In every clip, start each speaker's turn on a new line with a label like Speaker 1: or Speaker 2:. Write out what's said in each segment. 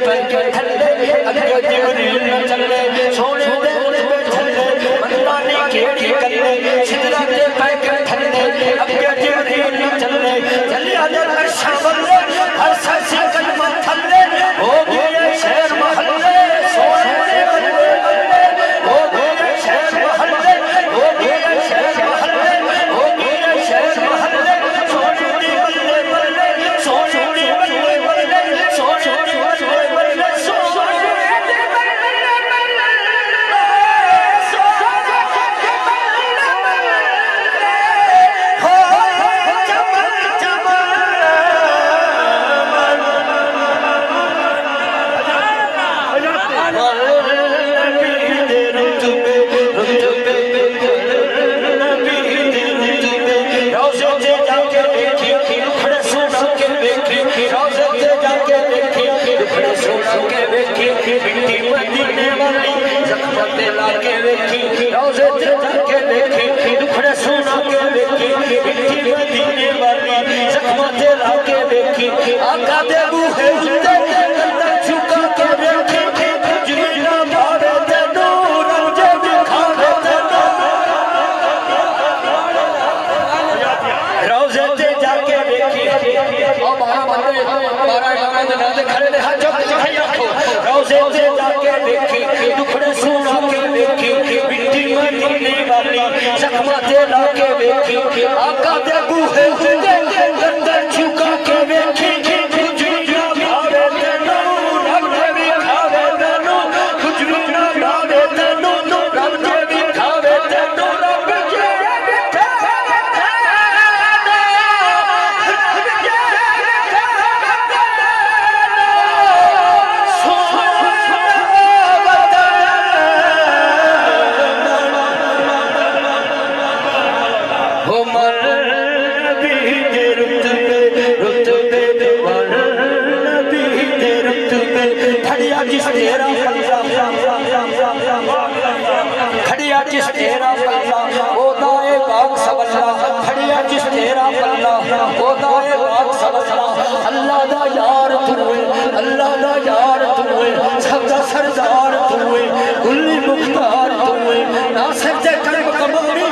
Speaker 1: पैके थल्ले अगे जिबरील न चले सोने दे पे थल्ले बंदा नी केड़ी गल्ले सिदरा दे पैके थल्ले अगे जिबरील न चले चले अदर अर्शा बल्ले हर ससी कलमा थल्ले हो गए शहर महल्ले सोने दे बल्ले हो गए शहर महल्ले हो गए शहर महल्ले हो गए शहर महल्ले सोने दे बल्ले बल्ले सोने दे बल्ले बल्ले सोने दे बल्ले बल्ले सोने दे बल्ले बल्ले हो चमन चमन आका दे बूहे उत्ते कंधा झुका के वेखी जीना मारे तेनू रंजे दिखावे तेनू रोजे ते जाके वेखी ओ बाहर बंदे बारह इमाम दे खड़े ने हाथ चुक चढ़ाई रखो रोजे ते जाके वेखी दुखड़े सुना के वेखी मिट्टी मदीने वाली जख्मा ते लाके वेखी आका दे बूहे उत्ते कंधा झुका के वेखी जिस तेरा खड़िया जिस तेरा पल्ला ओ दाए बाग सबला खड़िया जिस तेरा पल्ला ओ दाए बाग सबला अल्लाह दा यार तूए अल्लाह दा यार तूए सबदा सरदार तूए गुल्ली मुख्तार तूए ना सच्चे कर्म कमावी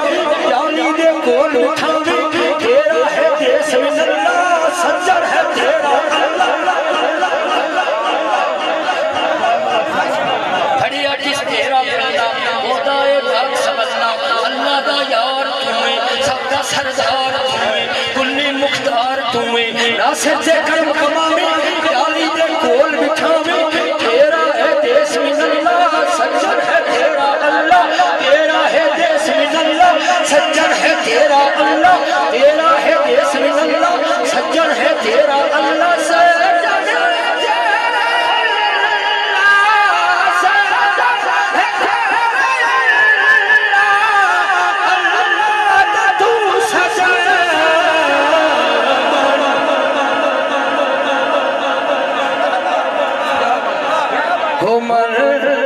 Speaker 1: यानी दे कोल उठावी तेरा है देश में अल्लाह सज्जन है तेरा अल्लाह सरदार तुम्हें कुल्ली मुख्तार तुम्हें नासिर से कर्म कमावे याली दे कोल बिठावे तेरा है देश में अल्लाह सज्जन है तेरा अल्लाह तेरा है देश में अल्लाह सज्जन है तेरा अल्लाह तेरा है देश में अल्लाह सज्जन है तेरा अल्लाह Omar